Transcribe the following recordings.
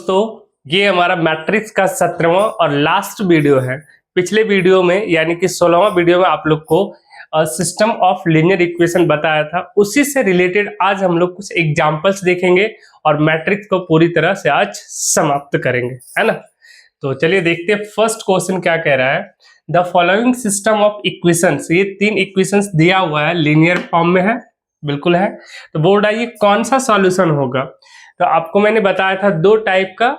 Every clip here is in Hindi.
दोस्तों ये हमारा मैट्रिक्स का 17वां और लास्ट वीडियो है। पिछले वीडियो में यानी कि 16वां वीडियो में आप लोग को सिस्टम ऑफ लीनियर इक्वेशन बताया था, उसी से रिलेटेड आज हम लोग कुछ एग्जांपल्स देखेंगे और मैट्रिक्स को पूरी तरह से आज समाप्त करेंगे, है ना। तो चलिए देखते हैं फर्स्ट क्वेश्चन क्या कह रहा है। The following system of equations, ये 3 इक्वेशंस दिया हुआ है, लीनियर फॉर्म में है, बिल्कुल है। तो बोल रहा है ये कौन सा सॉल्यूशन होगा। तो आपको मैंने बताया था दो टाइप का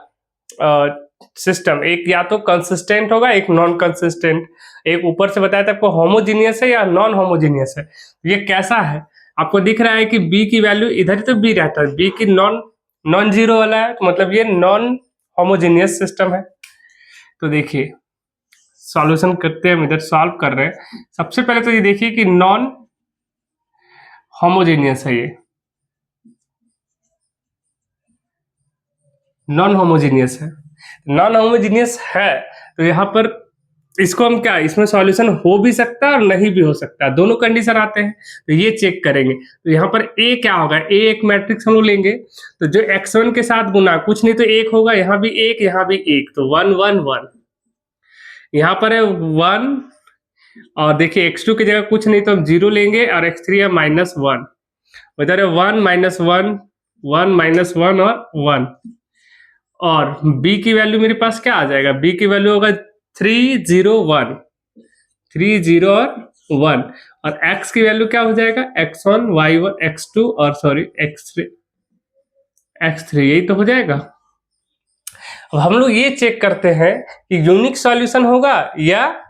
सिस्टम, एक या तो कंसिस्टेंट होगा, एक नॉन कंसिस्टेंट। एक ऊपर से बताया था आपको होमोजीनियस है या नॉन होमोजीनियस है। ये कैसा है, आपको दिख रहा है कि b की वैल्यू इधर तो b रहता है, b की नॉन जीरो वाला है, तो मतलब ये नॉन होमोजीनियस सिस्टम है। तो देखिए सॉल्यूशन करते हैं, हम इधर सॉल्व कर रहे हैं। सबसे पहले तो ये देखिए कि नॉन होमोजीनियस है, ये नॉन होमोजीनियस है। नॉन होमोजीनियस है तो यहाँ पर इसको हम क्या, इसमें सॉल्यूशन हो भी सकता है और नहीं भी हो सकता है, दोनों कंडीशन आते हैं। तो ये चेक करेंगे। तो यहाँ पर a क्या होगा, a एक मैट्रिक्स हम लोग लेंगे, तो जो x1 के साथ गुना कुछ नहीं तो 1 होगा, यहाँ भी 1 यहाँ भी 1, तो 1 1 1। यहाँ पर है 1 और देखिए x2 की जगह कुछ नहीं तो हम 0 लेंगे और x3 है -1, इधर है 1 -1 1 -1 और 1। और b की वैल्यू मेरे पास क्या आ जाएगा, b की वैल्यू होगा 3 0 1, 3 0 और 1। और x की वैल्यू क्या हो जाएगा, x1 y1 x2 और सॉरी x3, यही तो हो जाएगा। अब हम लोग ये चेक करते हैं कि यूनिक सॉल्यूशन होगा या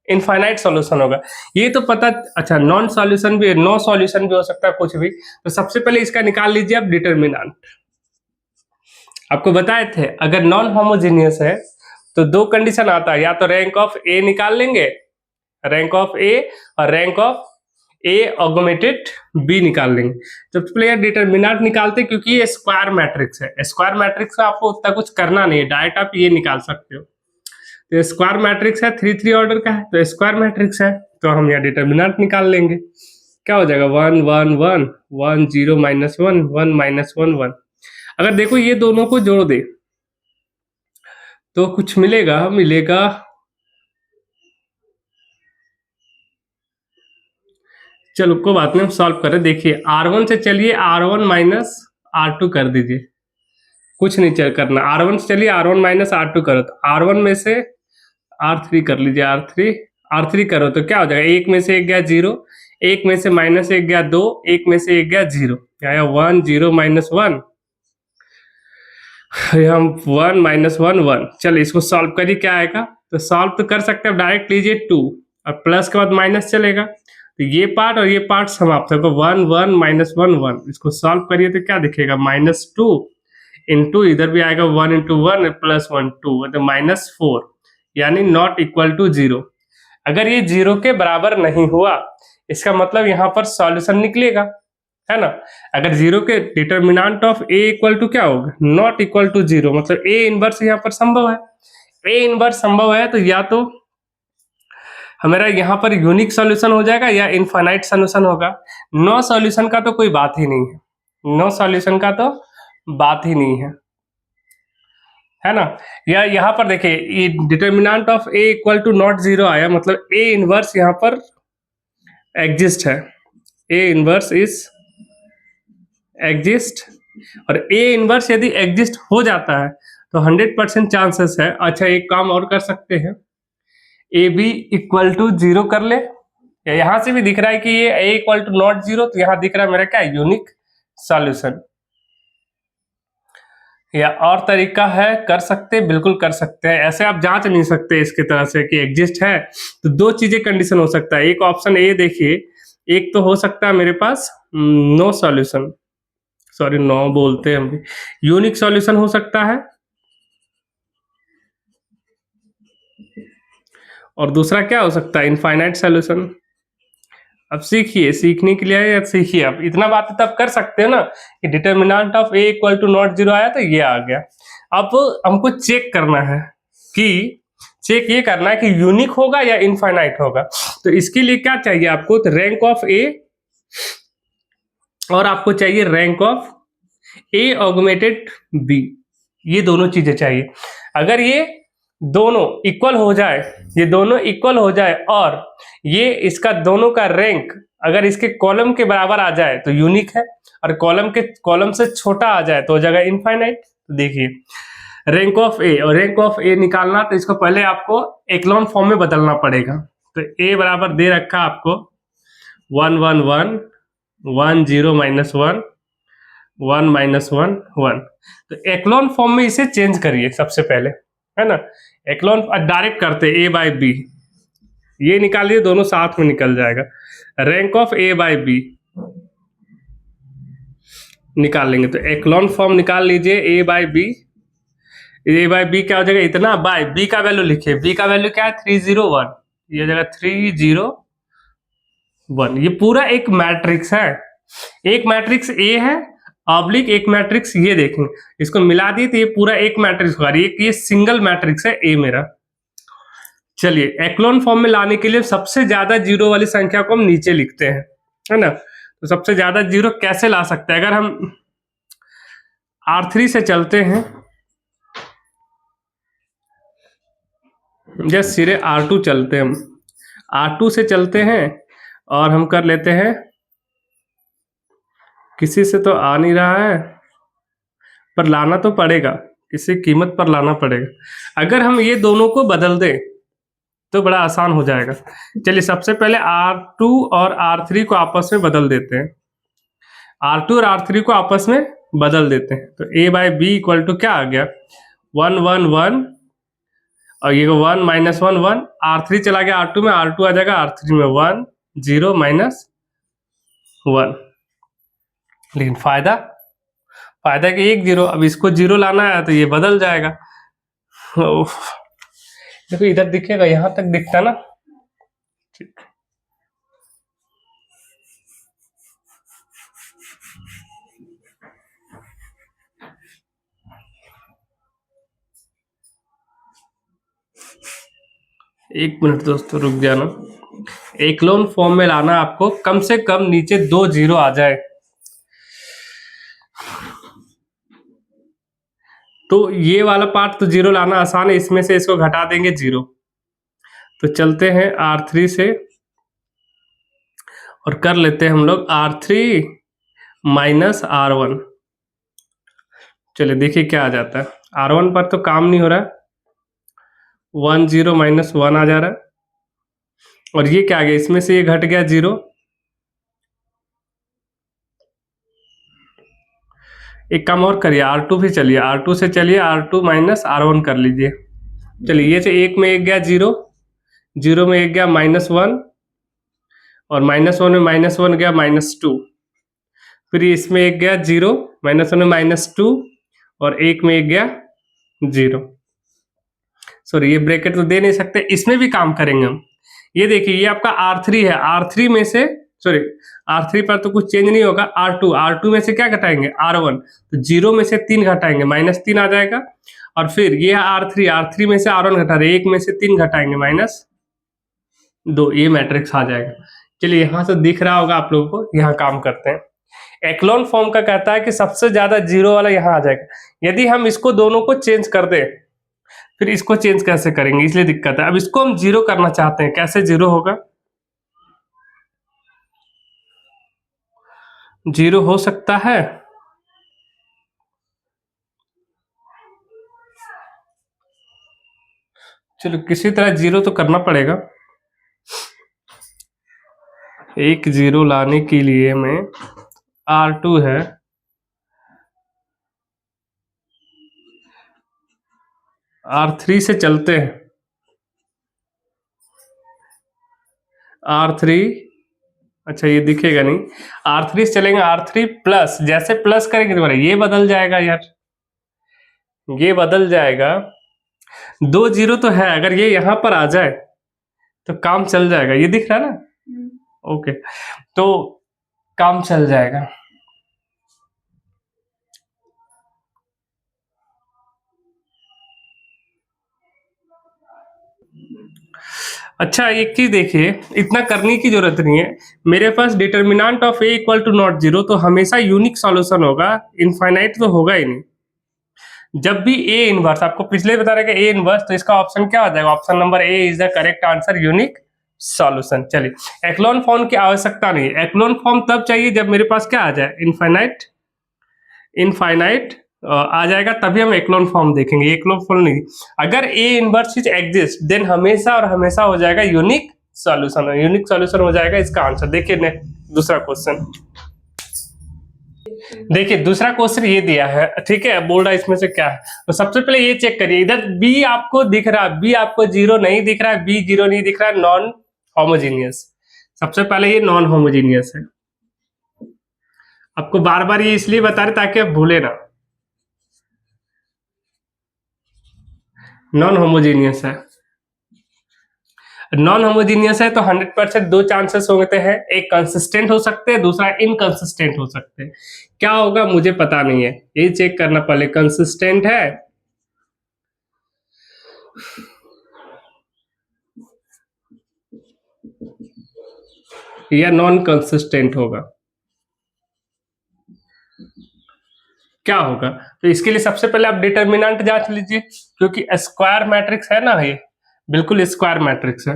इनफाइनाइट सॉल्यूशन होगा। ये तो पता, अच्छा नॉन सॉल्यूशन भी, नो सॉल्यूशन भी हो सकता है, कुछ भी। तो सबसे पहले इसका निकाल लीजिए आप डिटर्मिनेंट। आपको बताए थे अगर नॉन होमोजीनियस है तो दो कंडीशन आता है, या तो रैंक ऑफ ए निकाल लेंगे, रैंक ऑफ ए, और rank of A augmented B निकाल लेंगे। जब प्लेयर डिटर्मिनेंट निकालते, क्योंकि ये स्क्वायर मैट्रिक्स है, स्क्वायर मैट्रिक्स में आपको उतना कुछ करना नहीं है, डायरेक्ट आप ये निकाल सकते हो। तो स्क्वायर मैट्रिक्स है, 3 3 ऑर्डर का है, तो स्क्वायर मैट्रिक्स है, तो हम यहाँ डिटर्मिनेंट निकाल लेंगे। क्या हो जाएगा 1 1 1 1 0 -1 1 -1 1। अगर देखो ये दोनों को जोड़ दे तो कुछ मिलेगा चलो कोई बात नहीं, हम सॉल्व कर रहे। देखिए R1 से चलिए R1 -R2 कर दीजिए, कुछ नहीं चल करना। R1 से चलिए R1 -R2 करो, तो R1 में से R3 कर लीजिए, R3 करो तो क्या हो जाएगा, एक में से एक गया 0, एक में से -1 गया 2, एक में से एक गया 0, आया 1 0 -1, हम 1 -1 1। चलिए इसको सॉल्व करिए, क्या आएगा। तो सॉल्व तो कर सकते हैं, डायरेक्ट लीजिए 2 और प्लस के बाद माइनस चलेगा, तो ये पार्ट और ये पार्ट समाप्त होगा, 1 1 -1 1। इसको सॉल्व करिए तो क्या दिखेगा, -2 इंटू इधर भी आएगा 1 × 1 +1 2, तो -4, यानी नॉट इक्वल टू 0। अगर ये 0 के बराबर नहीं हुआ इसका मतलब यहाँ पर सॉल्यूशन निकलेगा, है ना। अगर 0 के determinant of a equal to क्या होगा, नॉट इक्वल टू 0, मतलब a इनवर्स यहाँ पर संभव है। a इनवर्स संभव है तो या तो हमारा यहाँ पर यूनिक सॉल्यूशन हो जाएगा या इनफाइनाइट सॉल्यूशन होगा। नो सॉल्यूशन का तो कोई बात ही नहीं है, नो सॉल्यूशन का तो बात ही नहीं है ना। या यहाँ पर देखिए determinant of a equal to not 0 आया, मतलब a इनवर्स यहाँ पर एग्जिस्ट है, a इनवर्स इज एग्जिस्ट। और a इनवर्स यदि एग्जिस्ट हो जाता है तो 100% चांसेस है। अच्छा एक काम और कर सकते हैं, ए बी इक्वल टू 0 कर ले, या यहां से भी दिख रहा है कि ये a इक्वल टू नॉट 0, तो यहां दिख रहा है मेरा क्या, यूनिक सॉल्यूशन। या और तरीका है, कर सकते, बिल्कुल कर सकते हैं। ऐसे आप जांच नहीं सकते इसके तरह से कि एग्जिस्ट है। तो दो चीजें कंडीशन हो सकता है, एक ऑप्शन ए देखिए, एक तो हो सकता है मेरे पास नो सॉल्यूशन, सॉरी नो बोलते हैं हम भी, यूनिक सॉल्यूशन हो सकता है, और दूसरा क्या हो सकता है, इनफाइनाइट सॉल्यूशन। अब सीखिए, सीखने के लिए आए, अब सीखिए। आप इतना बात तब कर सकते हो ना कि determinant of a equal to not 0 आया तो ये आ गया। अब हमको चेक करना है कि चेक ये करना है कि यूनिक होगा या इनफाइनाइट होगा। तो इसके लिए क्या चाहिए आपको, तो रैंक ऑफ a और आपको चाहिए rank of a augmented b। ये दोनों चीजें चाहिए। अगर ये दोनों इक्वल हो जाए, ये दोनों इक्वल हो जाए और ये इसका दोनों का रैंक अगर इसके कॉलम के बराबर आ जाए तो यूनिक है, और कॉलम से छोटा आ जाए तो हो जाएगा इनफाइनाइट। तो देखिए रैंक ऑफ ए, और रैंक ऑफ ए निकालना तो इसको पहले आपको एक्लॉन फॉर्म में बदलना पड़ेगा। तो ए बराबर दे रखा आपको 1 1 1 1 0 -1 1 -1 1। तो एक्लॉन फॉर्म में इसे चेंज करिए सबसे पहले, है ना। एक्लॉन डायरेक्ट करते ए बाई बी, ये निकालिए, दोनों साथ में निकल जाएगा। Rank of A by B निकाल लेंगे, तो एक्लॉन फॉर्म निकाल लीजिए A by B. A by B क्या हो जाएगा, इतना बाई बी का वैल्यू लिखिए, बी का वैल्यू क्या है 301, ये हो जाएगा 301। ये पूरा एक मैट्रिक्स है, एक मैट्रिक्स ए है ऑब्लिक एक मैट्रिक्स, ये देखेंगे इसको मिला दिए तो ये पूरा एक मैट्रिक्स होगा, ये सिंगल मैट्रिक्स है ए मेरा। चलिए एक्लॉन फॉर्म में लाने के लिए सबसे ज्यादा जीरो वाली संख्या को हम नीचे लिखते हैं, है ना। तो सबसे ज्यादा जीरो कैसे ला सकते हैं, अगर हम R3 से चलते हैं, जैसे सिरे R2 चलते हैं, हम R2 से चलते हैं और हम कर लेते हैं, किसी से तो आ नहीं रहा है पर लाना तो पड़ेगा, किसी कीमत पर लाना पड़ेगा। अगर हम ये दोनों को बदल दें तो बड़ा आसान हो जाएगा। चलिए सबसे पहले R2 और R3 को आपस में बदल देते हैं, R2 और R3 को आपस में बदल देते हैं। तो a by B equal to क्या आ गया 1 1 1, और ये 1 -1 1, R3 चला गया R2 में, R2 आ जाएगा R3 में 1 0 -1। लेकिन फायदा कि एक जीरो, अब इसको जीरो लाना है तो ये बदल जाएगा। देखो इधर दिखेगा, यहां तक दिखता ना, ठीक। एक मिनट दोस्तों रुक जाना। एक्लॉन फॉर्म में लाना आपको कम से कम नीचे 2 जीरो आ जाए, तो ये वाला पार्ट तो जीरो लाना आसान है, इसमें से इसको घटा देंगे जीरो। तो चलते हैं R3 से और कर लेते हैं हम लोग R3 -R1। चलिए देखिए क्या आ जाता है, R1 पर तो काम नहीं हो रहा है, 1 0 -1 आ जा रहा है, और ये क्या आ गया, इसमें से ये घट गया जीरो। एक काम और करिए, R2 भी चलिए, R2 से चलिए, R2 -R1 कर लीजिए। चलिए ये से एक में एक गया जीरो, जीरो में एक गया -1, और -1 में -1 गया -2, फिर इसमें एक गया जीरो, -1 में -2, और एक में एक गया जीरो। सॉरी ये ब्रैकेट तो दे नहीं सकते, इसमें भी काम करेंगे हम। ये देखिए ये आपका R3 है, R3 में से सॉरी R3 पर तो कुछ चेंज नहीं होगा, R2 में से क्या घटाएंगे R1, तो जीरो में से 3 घटाएंगे -3 आ जाएगा, और फिर ये R3 में से R1 घटा रहे, एक में से 3 घटाएंगे -2, ये मैट्रिक्स आ जाएगा। चलिए यहां से दिख रहा होगा आप लोगों को, यहाँ काम करते हैं। एक्लॉन फॉर्म का कहता है कि सबसे ज्यादा जीरो वाला यहाँ आ जाएगा। यदि हम इसको दोनों को चेंज कर दें, फिर इसको चेंज कैसे करेंगे, इसलिए दिक्कत है। अब इसको हम जीरो करना चाहते हैं, कैसे जीरो होगा, जीरो हो सकता है, चलो किसी तरह जीरो तो करना पड़ेगा। एक जीरो लाने के लिए मैं R2 है, R3 से चलते हैं, R3 अच्छा ये दिखेगा नहीं, R3 से चलेंगे, R3 प्लस, जैसे प्लस करेंगे दोबारा ये बदल जाएगा यार, ये बदल जाएगा। 2 जीरो तो है, अगर ये यहां पर आ जाए तो काम चल जाएगा, ये दिख रहा है ना, ओके, तो काम चल जाएगा। अच्छा एक चीज देखिए, इतना करने की जरूरत नहीं है, मेरे पास determinant of A equal to not zero, तो हमेशा यूनिक सॉल्यूशन होगा, इनफाइनाइट तो होगा ही नहीं। जब भी ए इनवर्स, आपको पिछले बता रहे ए इनवर्स, तो इसका ऑप्शन क्या हो जाएगा, option number A is the correct answer, unique solution. चलिए एक्लोन फॉर्म की आवश्यकता नहीं है, एक्लोन फॉर्म तब चाहिए जब मेरे पास क्या आ जाए, इनफाइनाइट आ जाएगा, तभी हम एक्लोन फॉर्म देखेंगे, एक्लोन फॉर्म नहीं। अगर A inverse is exist then हमेशा और हमेशा हो जाएगा यूनिक सॉल्यूशन, यूनिक सॉल्यूशन हो जाएगा इसका आंसर। देखिए दूसरा क्वेश्चन, देखिए दूसरा क्वेश्चन ये दिया है, ठीक है, बोल रहा है इसमें से क्या है। तो सबसे पहले ये चेक करिए, इधर बी आपको दिख रहा है, बी आपको जीरो नहीं दिख रहा है, बी जीरो नहीं दिख रहा है, नॉन होमोजीनियस। सबसे पहले ये नॉन होमोजीनियस है, आपको बार बार ये इसलिए बता रहे ताकि आप भूले ना, नॉन होमोजीनियस है। नॉन होमोजीनियस है तो 100% दो चांसेस होते हैं, एक कंसिस्टेंट हो सकते हैं, दूसरा इनकंसिस्टेंट हो सकते हैं। क्या होगा मुझे पता नहीं है, ये चेक करना पहले, कंसिस्टेंट है या नॉन कंसिस्टेंट होगा, क्या होगा। तो इसके लिए सबसे पहले आप डिटर्मिनेंट जांच लीजिए, क्योंकि स्क्वायर मैट्रिक्स है ना, ये बिल्कुल स्क्वायर मैट्रिक्स है।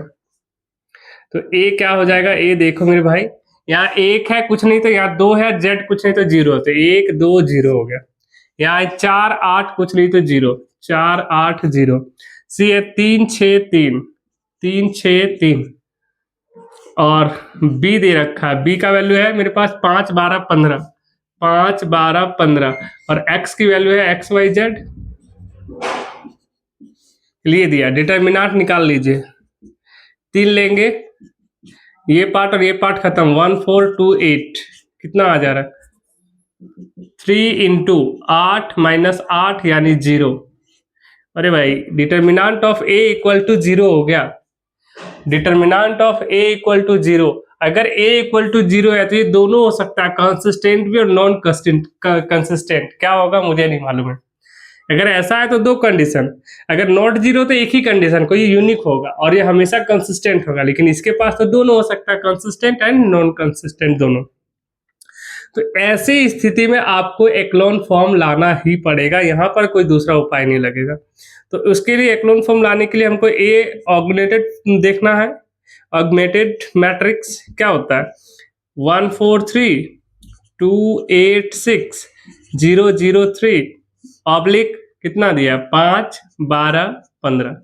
तो ए क्या हो जाएगा, ए देखो मेरे भाई, यहाँ एक है कुछ नहीं तो यहाँ दो है, जेड कुछ नहीं तो जीरो, तो एक दो जीरो हो गया। यहाँ 4 8 कुछ नहीं तो जीरो, 4 8 जीरो। सी है 3 6 3, 3 6 3। और बी दे रखा है, बी का वैल्यू है मेरे पास 5 12 15, 5 12 15। और एक्स की वैल्यू है एक्स वाई जेड, लिए दिया। डिटर्मिनेंट निकाल लीजिए, 3 लेंगे, ये पार्ट और ये पार्ट खत्म, 1 4 2 8, कितना आ जा रहा है, 3 इंटू 8 माइनस 8 यानी 0। अरे भाई determinant of A equal to 0 हो गया, determinant of A equal to 0। अगर ए इक्वल टू 0 है तो ये दोनों हो सकता है, कंसिस्टेंट भी और नॉन कंसिस्टेंट। क्या होगा मुझे नहीं मालूम है। अगर ऐसा है तो दो कंडीशन, अगर नॉट जीरो तो एक ही कंडीशन, कोई यूनिक होगा और ये हमेशा कंसिस्टेंट होगा, लेकिन इसके पास तो दोनों हो सकता है, कंसिस्टेंट एंड नॉन कंसिस्टेंट दोनों। तो ऐसी स्थिति में आपको एक्लोन फॉर्म लाना ही पड़ेगा, यहां पर कोई दूसरा उपाय नहीं लगेगा। तो उसके लिए एक्लोन फॉर्म लाने के लिए हमको ए ऑगमेंटेड देखना है। ऑगमेंटेड मैट्रिक्स क्या होता है, 1 4 3 2 8 6 0 0 3 ऑब्लिक कितना दिया, 5 12 15,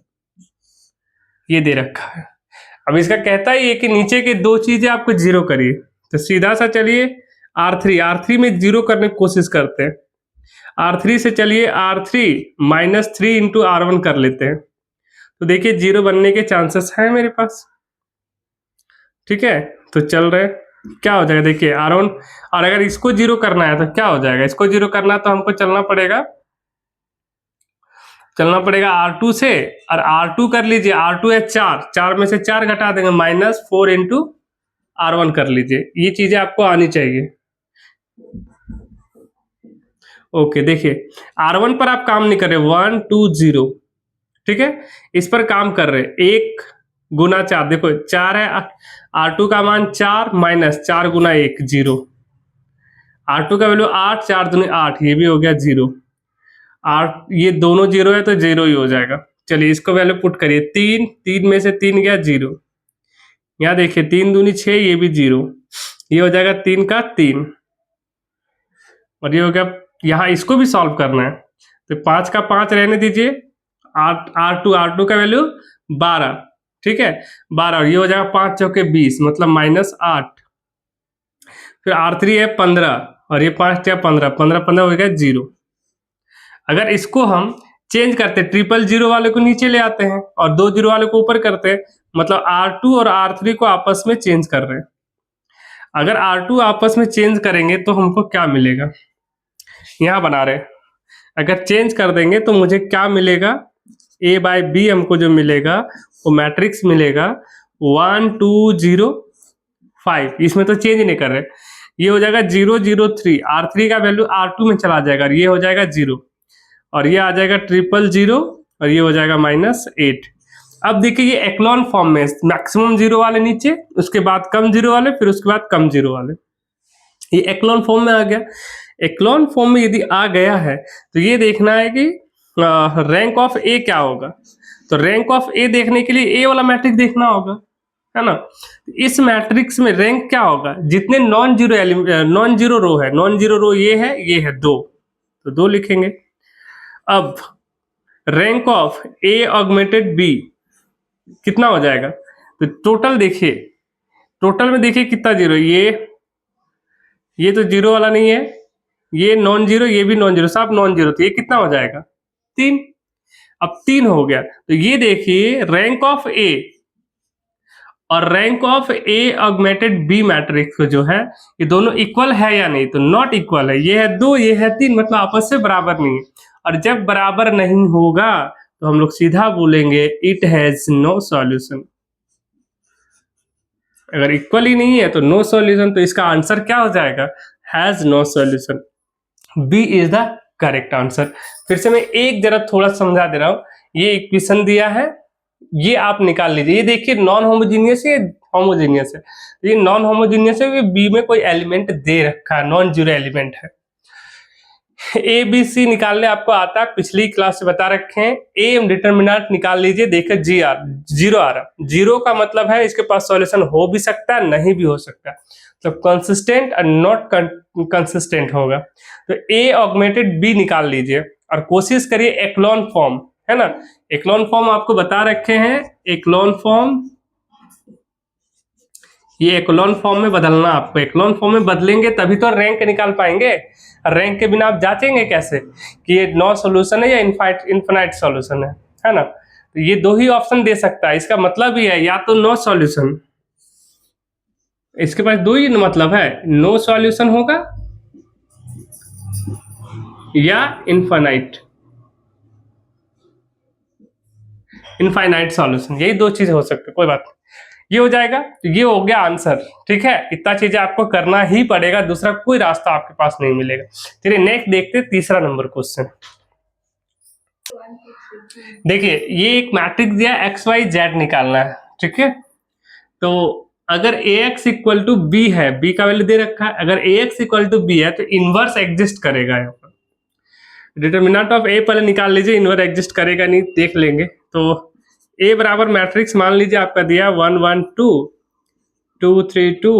ये दे रखा है। अब इसका कहता ही है कि नीचे के दो चीजें आपको जीरो करिए, तो सीधा सा चलिए R3 में जीरो करने की कोशिश करते हैं। R3 से चलिए R3 माइनस 3 इंटू R1 कर लेते हैं, तो देखिए जीरो बनने के चांसेस हैं मेरे पास, ठीक है। तो चल रहे क्या हो जाएगा, देखिए R1, और अगर इसको जीरो करना है तो क्या हो जाएगा, इसको जीरो करना तो हमको चलना पड़ेगा R2 से, और R2 कर लीजिए, R2 है 4, 4 में से 4 घटा देंगे, माइनस 4 इंटू R1 कर लीजिए, ये चीजें आपको आनी चाहिए। ओके देखिए R1 पर आप काम नहीं कर रहे, 1 2 0, ठीक है, इस पर काम कर रहे, 1 गुना 4, देखो 4 है, R2 का मान 4 माइनस 4 गुना 1 0, R2 का वैल्यू 8, 4 दूनी 8, ये भी हो गया 0, 8, ये दोनों 0 है तो 0 ही हो जाएगा। चलिए इसको वैल्यू पुट करिए, 3 3 में से 3 गया 0, यहाँ देखिए 3 दूनी 6, ये भी 0, ये हो जाएगा 3 का 3, और ये हो गया। यहाँ इसको भी सॉल्व करना है, तो 5 का 5 रहने दीजिए, R2 का वैल्यू 12, ठीक है 12, और ये हो जाएगा 5 चौके 20, मतलब माइनस 8। फिर R3 है 15, और ये 5 या 15 15 15 हो गया 0। अगर इसको हम चेंज करते, ट्रिपल जीरो वाले को नीचे ले आते हैं और 2 जीरो वाले को ऊपर करते हैं, मतलब R2 और R3 को आपस में चेंज कर रहे हैं। अगर R2 आपस में चेंज करेंगे तो हमको क्या मिलेगा, यहाँ बना रहे, अगर चेंज कर देंगे तो मुझे क्या मिलेगा, A बाई बी हमको जो मिलेगा वो मैट्रिक्स मिलेगा 1 2 0 5, इसमें तो चेंज नहीं कर रहे, ये हो जाएगा 0 0 3, R3 का वैल्यू R2 में चला जाएगा, ये हो जाएगा 0, और ये आ जाएगा 0 0 और ये हो जाएगा -8। अब देखिए ये एक्लोन फॉर्म में, मैक्सिमम जीरो वाले नीचे, उसके बाद कम जीरो वाले, फिर उसके बाद कम जीरो वाले, ये एक्लोन फॉर्म में आ गया। एक्लोन फॉर्म में यदि आ गया है तो ये देखना है कि रैंक ऑफ ए क्या होगा, तो रैंक ऑफ ए देखने के लिए ए वाला मैट्रिक्स देखना होगा, है ना। इस मैट्रिक्स में रैंक क्या होगा, जितने नॉन जीरो रो है, नॉन जीरो रो ये है दो, तो दो लिखेंगे। अब rank of A augmented B कितना हो जाएगा, तो टोटल देखिए, टोटल में देखिए कितना जीरो, ये तो जीरो वाला नहीं है, ये नॉन जीरो, ये भी नॉन जीरो, सब नॉन जीरो, तो ये कितना हो जाएगा, तीन। अब तीन हो गया, तो ये देखिए रैंक ऑफ ए और rank of A augmented B matrix जो है, ये दोनों इक्वल है या नहीं, तो नॉट इक्वल है, ये है दो, ये है तीन, मतलब आपस से बराबर नहीं है। और जब बराबर नहीं होगा तो हम लोग सीधा बोलेंगे इट हैज नो सॉल्यूशन। अगर इक्वल ही नहीं है तो नो सॉल्यूशन, तो इसका आंसर क्या हो जाएगा, has no solution. B is the correct answer. फिर से मैं एक जरा थोड़ा समझा दे रहा हूं, ये इक्वेशन दिया है, ये आप निकाल लीजिए। ये देखिए नॉन होमोजीनियस है, होमोजीनियस है, ये नॉन होमोजीनियस है, बी में कोई एलिमेंट दे रखा है, नॉन जीरो एलिमेंट है। ए बी सी निकालने आपको आता है, पिछली क्लास से बता रखे हैं। ए डिटर्मिनेंट निकाल लीजिए, देखिए जी आर जीरो आ रहा, जीरो का मतलब है इसके पास सॉल्यूशन हो भी सकता है, नहीं भी हो सकता, तो कंसिस्टेंट और नॉट कंसिस्टेंट होगा। तो ए ऑगमेंटेड बी निकाल लीजिए और कोशिश करिए एक्लॉन फॉर्म, है ना। एक्लॉन फॉर्म आपको बता रखे हैं, एक्लॉन फॉर्म, ये एक्लॉन फॉर्म में बदलना आपको, एक्लॉन फॉर्म में बदलेंगे तभी तो रैंक निकाल पाएंगे। रैंक के बिना आप जांचेंगे कैसे कि ये नो सॉल्यूशन है या इनफाइनाइट सॉल्यूशन है ना। तो ये दो ही ऑप्शन दे सकता है, इसका मतलब ही है या तो नो सॉल्यूशन, इसके पास दो ही मतलब है, नो सॉल्यूशन होगा या इनफाइनाइट सॉल्यूशन, यही दो चीज हो सकती है, कोई बात नहीं। ये हो जाएगा, तो ये हो गया आंसर, ठीक है। इतना चीजें आपको करना ही पड़ेगा, दूसरा कोई रास्ता आपके पास नहीं मिलेगा। चलिए नेक्स्ट देखते हैं, तीसरा नंबर क्वेश्चन। देखिए ये एक मैट्रिक्स दिया, एक्स वाई जेड निकालना है, ठीक है। तो अगर ए एक्स इक्वल टू बी है, बी का वैल्यू दे रखा है, अगर ए एक्स इक्वल टू बी है तो इनवर्स एग्जिस्ट करेगा। यहाँ पर डिटर्मिनेंट ऑफ ए पहले निकाल लीजिए, इनवर्स एग्जिस्ट करेगा नहीं देख लेंगे। तो ए बराबर मैट्रिक्स मान लीजिए आपका दिया 1 1 2 2 3 2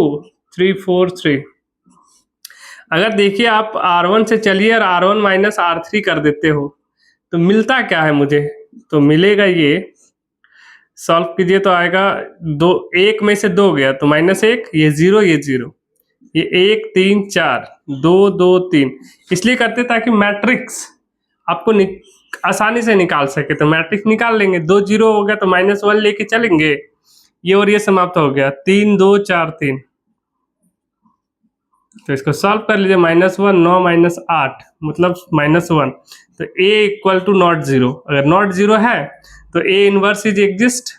3 4 3। अगर देखिए आप R1 से चलिए और R1 माइनस R3 कर देते हो तो मिलता क्या है मुझे, तो मिलेगा ये, सॉल्व कीजिए तो आएगा दो, एक में से दो गया तो माइनस एक, ये जीरो, ये जीरो, ये एक 3 4 2 2 3, इसलिए करते ताकि मैट्रिक्स आपको आसानी से निकाल सके। तो मैट्रिक्स निकाल लेंगे, दो जीरो हो गया तो माइनस वन लेके चलेंगे, ये और ये समाप्त हो गया, 3 2 4 3। तो इसको सॉल्व कर लीजिए, माइनस वन 9 माइनस 8 मतलब माइनस वन। तो ए इक्वल टू नॉट जीरो, अगर नॉट जीरो है तो ए इनवर्स इज एग्जिस्ट,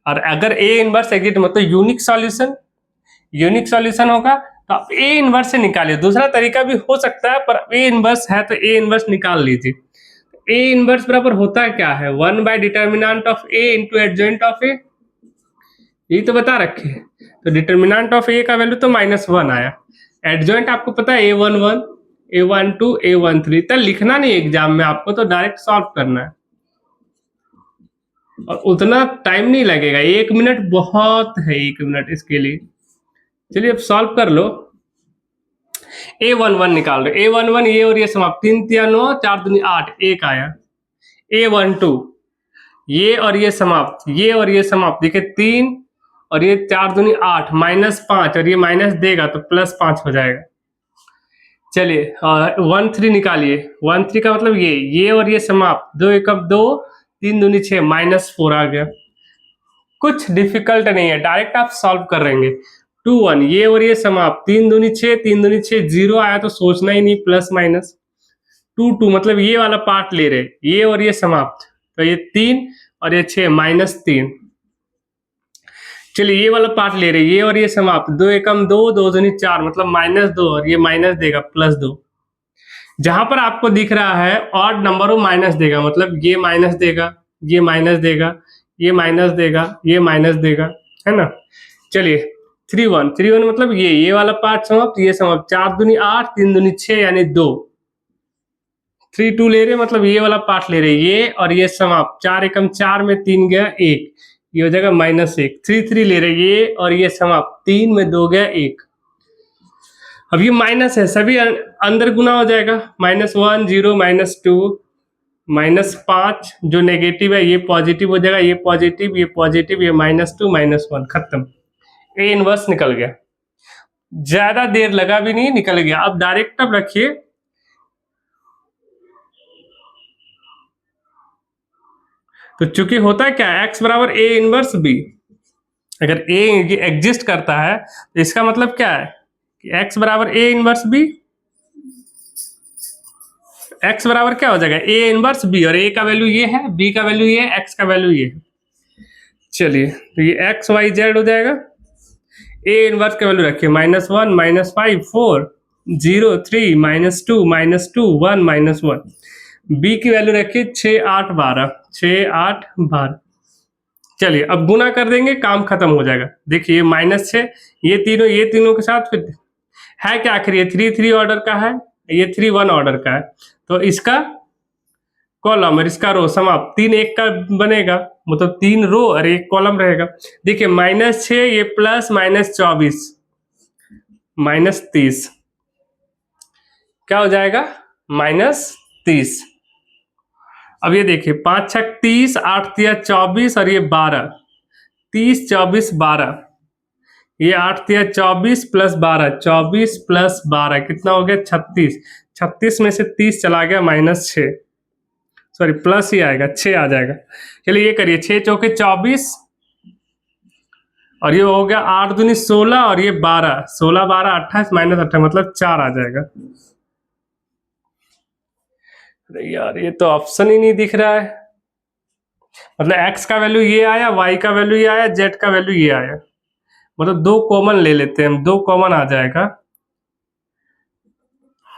और अगर ए इनवर्स एग्जिस्ट मतलब यूनिक सॉल्यूशन, यूनिक सॉल्यूशन होगा तो आप ए इनवर्स से निकालिए। दूसरा तरीका भी हो सकता है, पर ए इनवर्स है तो ए इनवर्स निकाल लीजिए। ए इनवर्स बराबर होता क्या है, 1 by determinant of A into adjoint of A, यही तो बता रखे हैं। तो डिटर्मिनेंट ऑफ ए का वैल्यू तो माइनस वन आया, एडजॉइंट आपको पता है A11 A12 A13, तो लिखना नहीं एग्जाम में, आपको तो डायरेक्ट सॉल्व करना है और उतना टाइम नहीं लगेगा, 1 मिनट बहुत है, 1 मिनट इसके लिए। चलिए अब सॉल्व कर लो। A11 निकाल लो, A11 ये और ये समाप्त, 3 3 9 4 दूनी 8, एक आया। A12 ये और ये समाप्त, ये और ये समाप्त, देखिए 3 और ये 4 दूनी 8, -5 और ये माइनस देगा तो +5 हो जाएगा। चलिए 1 3 निकालिए, 1 3 का मतलब ये और ये समाप्त, 2 1 2 3 दूनी 6, -4 आ गया। कुछ डिफिकल्ट नहीं है, डायरेक्ट आप सॉल्व कर लेंगे। 2 1 ये और ये समाप्त, 3 दूनी 6 3 दूनी 6, 0 आया तो सोचना ही नहीं, प्लस माइनस। 2 2 मतलब ये वाला पार्ट ले रहे, ये और ये समाप्त, तो ये 3 और ये 6, -3। चलिए ये वाला पार्ट ले रहे, ये और ये समाप्त, 2 1 2 2 दूनी 4 मतलब -2 और ये माइनस देगा +2। जहां पर आपको दिख रहा है ऑड नंबर वो माइनस देगा, मतलब ये माइनस देगा, ये माइनस देगा, ये माइनस देगा, ये माइनस देगा, है ना। चलिए 3 1 3 1 मतलब ये वाला पार्ट समाप्त, ये समाप्त, 4 दूनी 8 3 दूनी 6 यानी 2, 3 2 ले रहे मतलब ये वाला पार्ट ले रहे, ये और ये समाप्त, 4 एकम 4 में 3 गया 1, ये हो जाएगा -1। 3 3 ले रहे ये और ये समाप्त, 3 में 2 गया 1। अब ये माइनस है, सभी अंदर गुना हो जाएगा, -1 0 -2 -5, जो नेगेटिव है ये पॉजिटिव हो जाएगा, ये पॉजिटिव ये पॉजिटिव, ये -2 -1, खत्म। ए इनवर्स निकल गया, ज्यादा देर लगा भी नहीं, निकल गया। अब डायरेक्ट अब रखिए, तो चूंकि होता है क्या, x बराबर ए इनवर्स बी, अगर ए एग्जिस्ट करता है तो इसका मतलब क्या है कि x बराबर ए इनवर्स बी, x बराबर क्या हो जाएगा ए इनवर्स बी, और a का वैल्यू ये है, b का वैल्यू ये है, x का वैल्यू ये है। चलिए तो ये x y z हो जाएगा, a इनवर्स का वैल्यू रखिए -1 -5 4 0 3 -2 -2 1 -1, b की वैल्यू रखिए 6 8 12 6 8 12। चलिए अब गुना कर देंगे, काम खत्म हो जाएगा। देखिए -6, ये तीनों के साथ फिर है क्या, आखिर ये 3 3 ऑर्डर का है, ये 3 1 ऑर्डर का है, तो इसका कॉलम और इसका रो समाप्त, 3 1 का बनेगा, मतलब 3 रो और 1 कॉलम रहेगा। देखिए -6 ये प्लस -24 -30, क्या हो जाएगा -30। अब ये देखिए 5 6 30 8 3 24 और ये 12, 30 24 12, ये 8 3 24 प्लस 12 24 प्लस 12 कितना हो गया 36, 36 में से 30 चला गया -6, सॉरी प्लस ही आएगा 6 आ जाएगा। चलिए ये करिए 6 चौके 24 और ये हो गया 8 दूनी 16 और ये 12 16 12 28 -28 मतलब 4 आ जाएगा। अरे यार ये तो ऑप्शन ही नहीं दिख रहा है, मतलब x का वैल्यू ये आया, y का वैल्यू ये आया, z का वैल्यू ये आया, मतलब 2 कॉमन ले लेते हैं हम, 2 कॉमन आ जाएगा।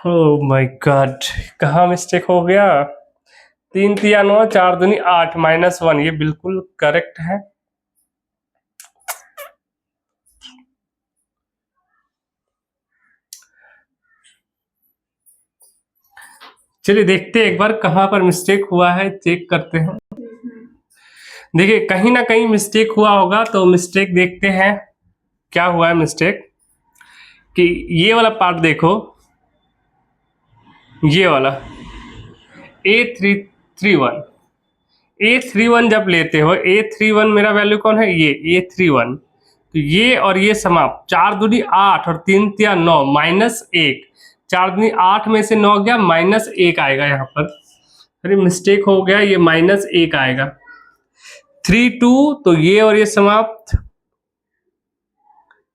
ओह माय गॉड, कहाँ मिस्टेक हो गया, 3 3 9 4 दूनी 8 -1, ये बिल्कुल करेक्ट है। चलिए देखते हैं एक बार कहाँ पर मिस्टेक हुआ है, चेक करते हैं। देखिए कहीं ना कहीं मिस्टेक हुआ होगा, तो मिस्टेक देखते हैं क्या हुआ है मिस्टेक, कि ये वाला पार्ट देखो, ये वाला A331, A31 जब लेते हो, A31 मेरा वैल्यू कौन है, ये A31, तो ये और ये समाप्त, 4 दूनी 8 और 3 3 9 -1, 4 दूनी 8 में से 9 गया -1 आएगा यहाँ पर, अरे मिस्टेक हो गया, ये -1 आएगा। 3 2 तो ये और ये समाप्त,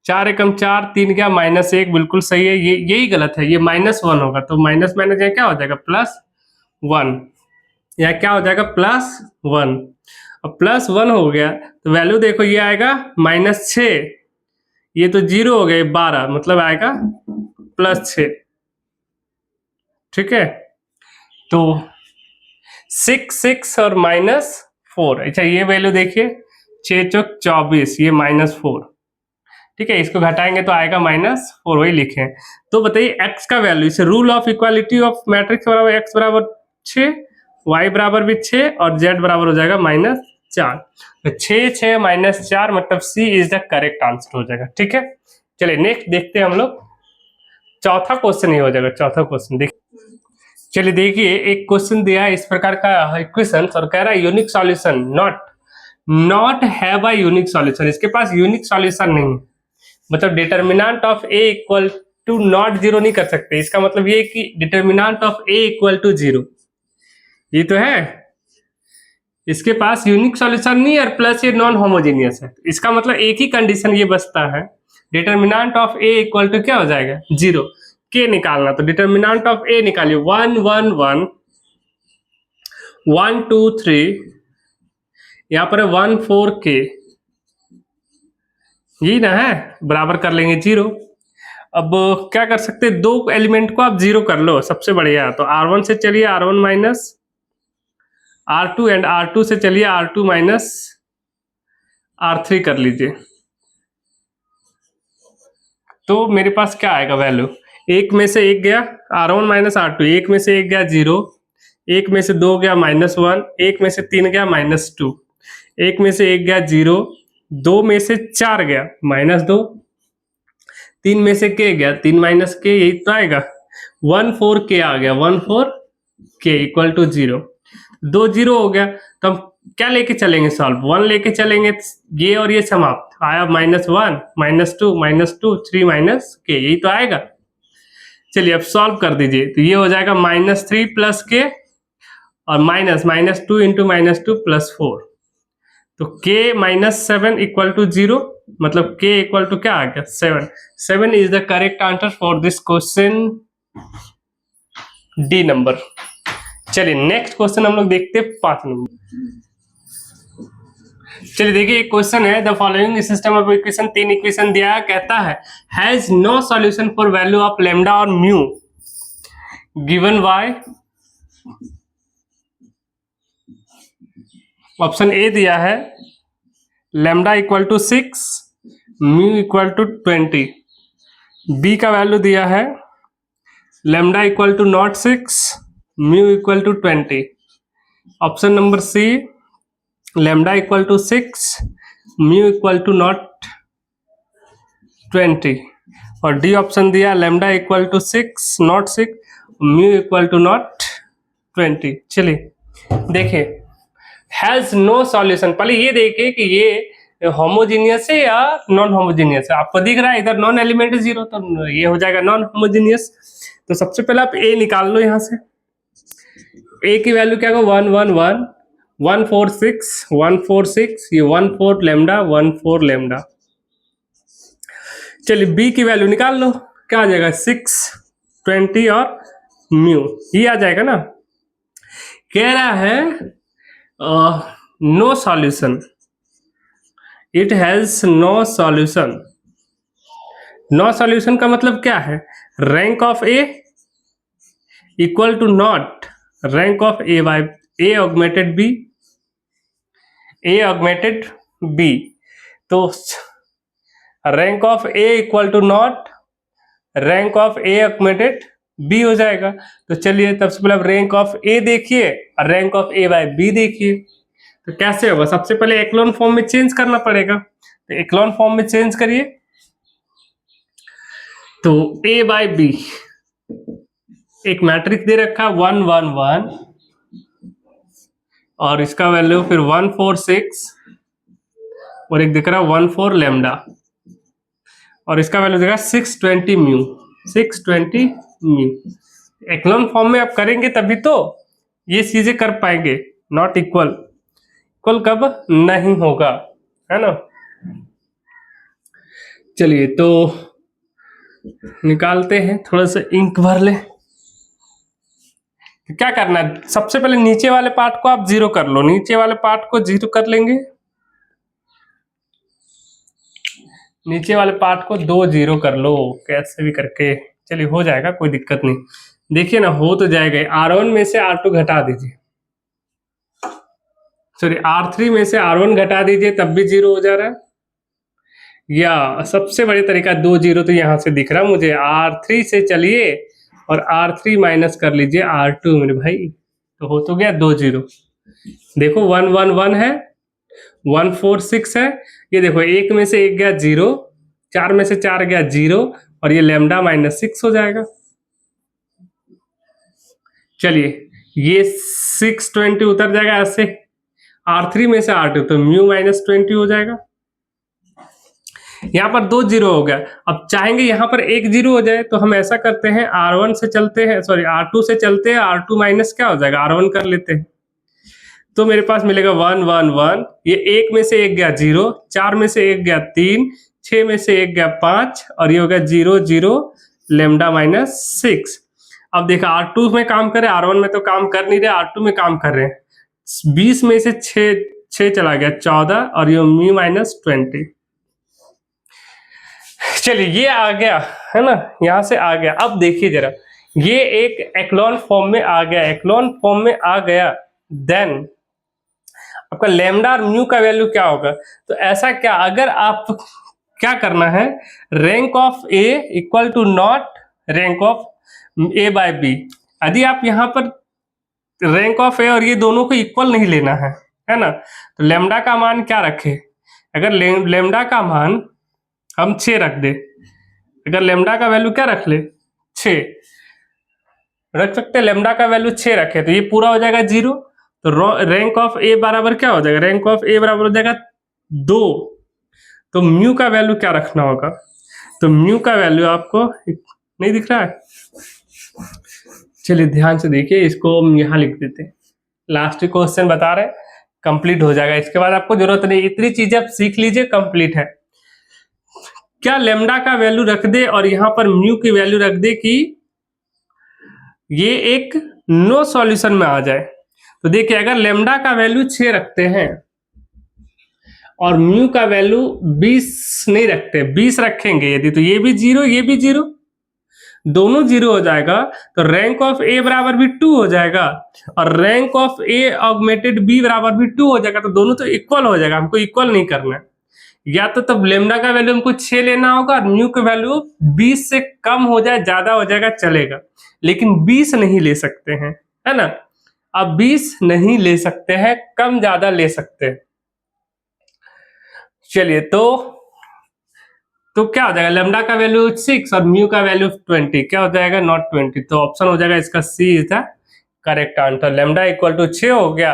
4 एकम 4 3 गया -1, बिल्कुल सही है, ये यही गलत है, ये -1 होगा, तो माइनस माइनस क्या हो जाएगा +1, या क्या हो जाएगा +1, अब +1 हो गया तो वैल्यू देखो ये आएगा -6, ये तो 0 हो गए 12, मतलब आएगा +6, ठीक है। तो 6 6 और -4, अच्छा ये वैल्यू देखिए 6 चौक 24, ये -4, ठीक है, इसको घटाएंगे तो आएगा -4, वही लिखे। तो बताइए x का वैल्यू, इसे rule of equality of matrix बराबर x बराबर 6, y बराबर भी 6 और z बराबर हो जाएगा -4, तो 6 6 -4 मतलब C is the correct answer हो जाएगा, ठीक है। चलिए नेक्स्ट देखते हैं हम लोग, चौथा क्वेश्चन ही हो जाएगा, चौथा क्वेश्चन देखिए। चलिए देखिए एक क्वेश्चन दिया है इस प्रकार का इक्वेशन, और कह रहा है unique solution not have a unique solution, इसके पास यूनिक सॉल्यूशन नहीं है, मतलब determinant of a equal to not 0 नहीं कर सकते, इसका मतलब ये कि determinant of a equal to 0, ये तो है, इसके पास यूनिक सॉल्यूशन नहीं है, और प्लस ये नॉन होमोजेनियस है, इसका मतलब एक ही कंडीशन ये बचता है, determinant of a equal to क्या हो जाएगा 0, k निकालना, तो डिटर्मिनेंट ऑफ a निकालिए 1 1 1 1 2 3, यहाँ पर 1 4 k, यही ना है, बराबर कर लेंगे 0। अब क्या कर सकते हैं, 2 एलिमेंट को आप 0 कर लो, सबसे बढ़िया, तो R1 से चलिए R1 minus R2 and R2 से चलिए R2 माइनस R3 कर लीजिए, तो मेरे पास क्या आएगा वैल्यू, एक में से एक गया R1 माइनस R2, एक में से एक गया 0, एक में से 2 गया -1, एक में से 3 गया -2, एक में से 1 गया 0, 2 में से 4 गया -2, 3 में से k गया 3 - k, यही तो आएगा 14k आ गया, 14k इक्वल टू 0। 2 0 हो गया तो हम क्या लेके चलेंगे सॉल्व, 1 लेके चलेंगे, ये और ये समाप्त आया, -1 -2 3 - k, यही तो आएगा। चलिए अब सॉल्व कर दीजिए, तो ये हो जाएगा -3 + k और -2 इंटू -2 + 4, तो k -7 इक्वल टू 0, मतलब k इक्वल टू क्या आ गया 7। 7 is the correct answer for this question, D number. चलिए नेक्स्ट क्वेश्चन हम लोग देखते हैं 5 नंबर। चलिए देखिए एक क्वेश्चन है, the following system of equation, 3 equation दिया है, कहता है has no solution for value of lambda और mu given by, option A दिया है lambda equal to 6, mu equal to 20, B का वैल्यू दिया है lambda equal to not 6, mu equal to 20, option number C lambda equal to 6, mu equal to not 20, और डी ऑप्शन दिया lambda equal to 6 not 6, mu equal to not 20। चलिए देखिए हैज नो सॉल्यूशन, पहले ये देखिए कि ये होमोजीनियस है या नॉन होमोजीनियस है। आपको दिख रहा है इधर नॉन एलिमेंट 0, तो ये हो जाएगा नॉन होमोजीनियस। तो सबसे पहले आप ए निकाल लो, यहां से ए की वैल्यू क्या होगा 1 1 1 146 146, ये 14 लैम्डा 14 लैम्डा। चलिए बी की वैल्यू निकाल लो, क्या आ जाएगा 6 20 और म्यू, ये आ जाएगा ना। कह रहा है no solution, it has no solution. No solution का मतलब क्या है, rank of A equal to not rank of A by A augmented B, A augmented B, तो rank of A equal to not rank of A augmented B हो जाएगा। तो चलिए तब से पहले आप रैंक ऑफ ए देखिए और rank of A by B देखिए, तो कैसे होगा, सबसे पहले एक्लोन फॉर्म में चेंज करना पड़ेगा, तो एक्लोन फॉर्म में चेंज करिए, तो ए बाय बी एक मैट्रिक्स दे रखा 1 1 1 और इसका वैल्यू फिर 146 और एक दिख रहा है 14 लैम्डा और इसका वैल्यू दिख रहा है 620 म्यू, 620 म्यू। एक्लोन फॉर्म में आप करेंगे तभी तो ये चीजें कर पाएंगे, नॉट इक्वल, इक्वल कब नहीं होगा, है ना। चलिए तो निकालते हैं, थोड़ा सा इंक भर ले। क्या करना है, सबसे पहले नीचे वाले पार्ट को आप 0 कर लो, नीचे वाले पार्ट को 0 कर लेंगे, नीचे वाले पार्ट को 2 0 कर लो कैसे भी करके, चलिए हो जाएगा, कोई दिक्कत नहीं। देखिए ना हो तो जाएगा, R1 में से R2 घटा दीजिए, सॉरी R3 में से R1 घटा दीजिए तब भी 0 हो जा रहा है, या सबसे बड़ी तरीका 2 0 तो यहां से दिख रहा है मुझे, R3 से चलिए और R3 माइनस कर लीजिए R2 मेरे भाई, तो हो तो गया 2 0। देखो 1 1 1 है, 1 4 6 है, ये देखो एक में से एक गया 0, 4 में से 4 गया 0 और ये लैम्डा -6 हो जाएगा। चलिए ये 620 उतर जाएगा ऐसे, R3 में से R2 तो म्यू -20 हो जाएगा, यहाँ पर 2 0 हो गया। अब चाहेंगे यहाँ पर 1 0 हो जाए, तो हम ऐसा करते हैं R1 से चलते हैं, सॉरी R2 से चलते हैं, R2 माइनस क्या हो जाएगा R1 कर लेते हैं, तो मेरे पास मिलेगा 1 1 1, ये एक में से एक गया 0, 4 में से एक गया 3, 6 में से एक गया 5 और ये हो गया 0 0 लैम्डा -6। अब देखा R2 में काम करे, R1 में तो काम कर नहीं रहे, R2 में काम कर रहे हैं, 20 में से 6 चला गया 14 और ये म्यू -20। चलिए ये आ गया है ना, यहां से आ गया। अब देखिए जरा, ये एक एक्लोन फॉर्म में आ गया, एक्लोन फॉर्म में आ गया, देन आपका लैम्डा और म्यू का वैल्यू क्या होगा, तो ऐसा क्या, अगर आप क्या करना है, rank of A equal to not rank of A by B, यदि आप यहां पर रैंक ऑफ ए और ये दोनों को इक्वल नहीं लेना है ना। तो लेमडा का मान क्या रखे, अगर लेमडा का मान हम 6 रख दे, अगर लेमडा का वैल्यू क्या रख ले 6 रख सकते हैं, लेमडा का वैल्यू 6 रखे तो ये पूरा हो जाएगा 0। तो रैंक ऑफ ए बराबर क्या हो जाएगा, रैंक ऑफ ए बराबर हो जाएगा 2। तो म्यू का वैल्यू क्या रखना होगा, तो म्यू का वैल्यू आपको नहीं दिख रहा है, चलिए ध्यान से देखिए, इसको हम यहाँ लिख देते हैं। लास्ट क्वेश्चन बता रहे हैं, कंप्लीट हो जाएगा, इसके बाद आपको जरूरत नहीं, इतनी चीजें आप सीख लीजिए, कंप्लीट है। क्या लेमडा का वैल्यू रख दे और यहां पर म्यू की वैल्यू रख दे कि ये एक नो सॉल्यूशन में आ जाए। तो देखिए अगर लेमडा का वैल्यू 6 रखते हैं और म्यू का वैल्यू 20 नहीं रखते, 20 रखेंगे यदि, तो ये भी 0 ये भी 0, दोनों 0 हो जाएगा। तो रैंक ऑफ ए बराबर भी 2 हो जाएगा और rank of A augmented B बराबर भी 2 हो जाएगा। तो दोनों तो इक्वल हो जाएगा, हमको इक्वल नहीं करना है। या तो तब लेमडा का वैल्यू हमको 6 लेना होगा और म्यू का वैल्यू 20 से कम हो जाए, ज्यादा हो जाएगा चलेगा, लेकिन 20 नहीं ले सकते हैं, है ना। अब 20 नहीं ले सकते हैं, कम ज्यादा ले सकते हैं। चलिए तो क्या हो जाएगा, लेमडा का वैल्यू 6 और म्यू का वैल्यू 20, क्या हो जाएगा नॉट 20। तो ऑप्शन हो जाएगा इसका C is the correct answer. Lambda equal to 6 हो गया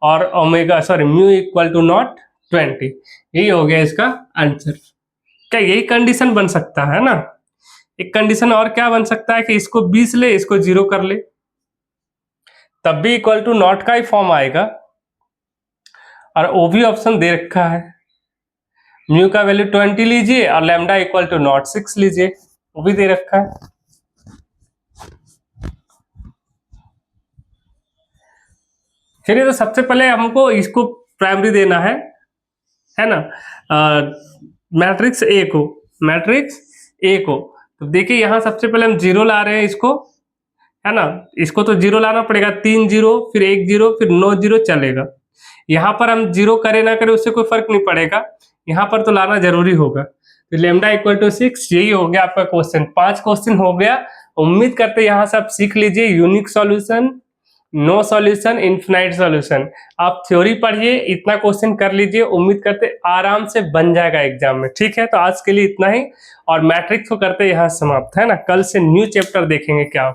और omega sorry mu equal to not 20, यही हो गया इसका आंसर। क्या यही कंडीशन बन सकता है ना। एक कंडीशन और क्या बन सकता है कि इसको 20 ले, इसको 0 कर ले, तब भी इक्वल टू नॉट का ही फॉर्म आएगा। और वो भी ऑप्शन दे रखा है, म्यू का वैल्यू 20 लीजिए और लैम्डा इक्वल टू नॉट 6 लीजिए, वो भी दे रखा है। चलिए तो सबसे पहले हमको इसको प्राइमरी देना है ना, मैट्रिक्स ए को, मैट्रिक्स ए को। तो देखिए यहाँ सबसे पहले हम 0 ला रहे हैं इसको, है ना, इसको तो 0 लाना पड़ेगा, 3 0 फिर 1 0 फिर 9 0 चलेगा। यहाँ पर हम 0 करे ना करे उससे कोई फर्क नहीं पड़ेगा, यहाँ पर तो लाना जरूरी होगा। तो लेमडा इक्वल टू 6, यही हो गया आपका क्वेश्चन। 5 क्वेश्चन हो गया। उम्मीद करते हैं यहाँ से आप सीख लीजिए unique solution, no solution, infinite solution. आप थ्योरी पढ़िए, इतना क्वेश्चन कर लीजिए, उम्मीद करते आराम से बन जाएगा एग्जाम में। ठीक है, तो आज के लिए इतना ही और मैट्रिक्स को करते यहाँ समाप्त, है ना। कल से न्यू चैप्टर देखेंगे क्या